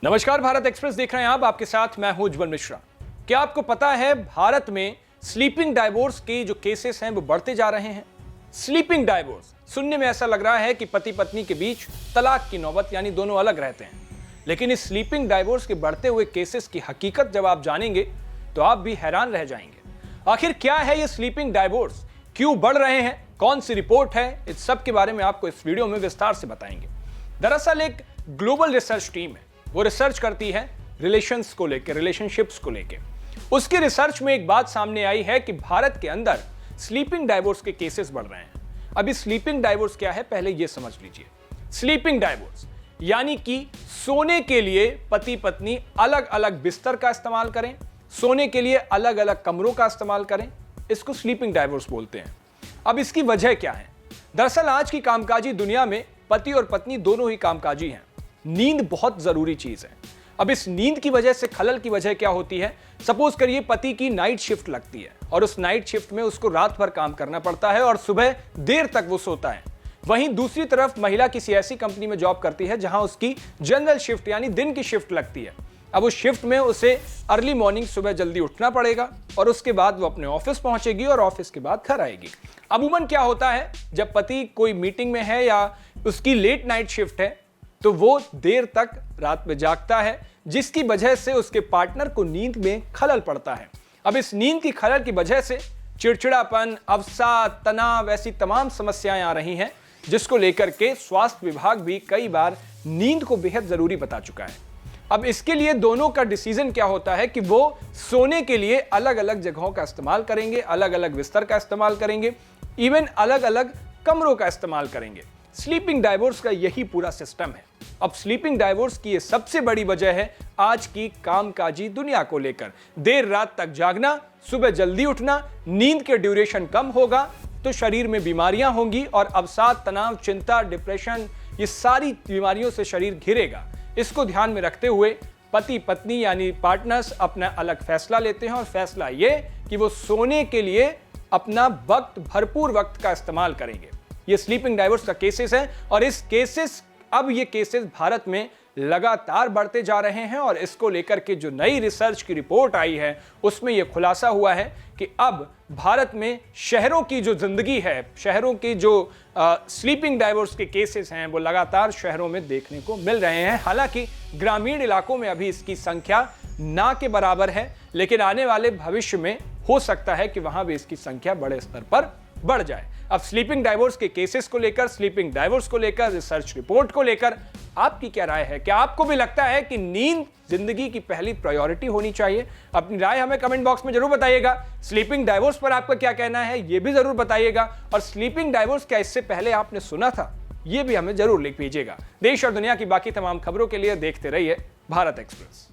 नमस्कार, भारत एक्सप्रेस देख रहे हैं आप। आपके साथ मैं हूं उज्जवल मिश्रा। क्या आपको पता है भारत में स्लीपिंग डाइवोर्स के जो केसेस हैं वो बढ़ते जा रहे हैं। स्लीपिंग डाइवोर्स सुनने में ऐसा लग रहा है कि पति पत्नी के बीच तलाक की नौबत, यानी दोनों अलग रहते हैं। लेकिन इस स्लीपिंग डाइवोर्स के बढ़ते हुए केसेस की हकीकत जब आप जानेंगे तो आप भी हैरान रह जाएंगे। आखिर क्या है ये स्लीपिंग डाइवोर्स, क्यों बढ़ रहे हैं, कौन सी रिपोर्ट है, इस सब के बारे में आपको इस वीडियो में विस्तार से बताएंगे। दरअसल एक ग्लोबल रिसर्च टीम है, वो रिसर्च करती है रिलेशंस को लेकर, रिलेशनशिप्स को लेकर। उसकी रिसर्च में एक बात सामने आई है कि भारत के अंदर स्लीपिंग डाइवोर्स के केसेस बढ़ रहे हैं। अभी स्लीपिंग डाइवोर्स क्या है पहले ये समझ लीजिए। स्लीपिंग डाइवोर्स यानी कि सोने के लिए पति पत्नी अलग अलग बिस्तर का इस्तेमाल करें, सोने के लिए अलग अलग कमरों का इस्तेमाल करें, इसको स्लीपिंग डाइवोर्स बोलते हैं। अब इसकी वजह क्या है? दरअसल आज की कामकाजी दुनिया में पति और पत्नी दोनों ही कामकाजी हैं। नींद बहुत जरूरी चीज है। अब इस नींद की वजह से खलल की वजह क्या होती है? सपोज करिए पति की नाइट शिफ्ट लगती है और उस नाइट शिफ्ट में उसको रात भर काम करना पड़ता है और सुबह देर तक वो सोता है। वहीं दूसरी तरफ महिला किसी ऐसी कंपनी में जॉब करती है जहां उसकी जनरल शिफ्ट यानी दिन की शिफ्ट लगती है। अब उस शिफ्ट में उसे अर्ली मॉर्निंग सुबह जल्दी उठना पड़ेगा और उसके बाद वो अपने ऑफिस पहुंचेगी और ऑफिस के बाद घर आएगी। अमूमन क्या होता है, जब पति कोई मीटिंग में है या उसकी लेट नाइट शिफ्ट है तो वो देर तक रात में जागता है, जिसकी वजह से उसके पार्टनर को नींद में खलल पड़ता है। अब इस नींद की खलल की वजह से चिड़चिड़ापन, अवसाद, तनाव, ऐसी तमाम समस्याएं आ रही हैं, जिसको लेकर के स्वास्थ्य विभाग भी कई बार नींद को बेहद जरूरी बता चुका है। अब इसके लिए दोनों का डिसीजन क्या होता है कि वो सोने के लिए अलग अलग जगहों का इस्तेमाल करेंगे, अलग अलग बिस्तर का इस्तेमाल करेंगे, इवन अलग अलग कमरों का इस्तेमाल करेंगे। स्लीपिंग डाइवोर्स का यही पूरा सिस्टम है। अब स्लीपिंग डाइवोर्स की ये सबसे बड़ी वजह है आज की कामकाजी दुनिया को लेकर। देर रात तक जागना, सुबह जल्दी उठना, नींद के ड्यूरेशन कम होगा तो शरीर में बीमारियां होंगी और अवसाद, तनाव, चिंता, डिप्रेशन, ये सारी बीमारियों से शरीर घिरेगा। इसको ध्यान में रखते हुए पति पत्नी यानी पार्टनर्स अपना अलग फैसला लेते हैं और फैसला ये कि वो सोने के लिए अपना वक्त, भरपूर वक्त का इस्तेमाल करेंगे। ये स्लीपिंग डाइवोर्स का केसेस है और अब ये केसेस भारत में लगातार बढ़ते जा रहे हैं। और इसको लेकर के जो नई रिसर्च की रिपोर्ट आई है उसमें यह खुलासा हुआ है कि अब भारत में शहरों की जो जिंदगी है, शहरों की जो स्लीपिंग डाइवोर्स के केसेस हैं वो लगातार शहरों में देखने को मिल रहे हैं। हालांकि ग्रामीण इलाकों में अभी इसकी संख्या ना के बराबर है, लेकिन आने वाले भविष्य में हो सकता है कि वहां भी इसकी संख्या बड़े स्तर पर बढ़ जाए। अब स्लीपिंग डाइवोर्स के केसेस को लेकर, स्लीपिंग डाइवोर्स को लेकर, रिसर्च रिपोर्ट को लेकर आपकी क्या राय है? क्या आपको भी लगता है कि नींद जिंदगी की पहली प्रायोरिटी होनी चाहिए? अपनी राय हमें कमेंट बॉक्स में जरूर बताइएगा। स्लीपिंग डाइवोर्स पर आपका क्या कहना है ये भी जरूर बताइएगा। और स्लीपिंग डाइवोर्स क्या इससे पहले आपने सुना था, ये भी हमें जरूर लिख दीजिएगा। देश और दुनिया की बाकी तमाम खबरों के लिए देखते रहिए भारत एक्सप्रेस।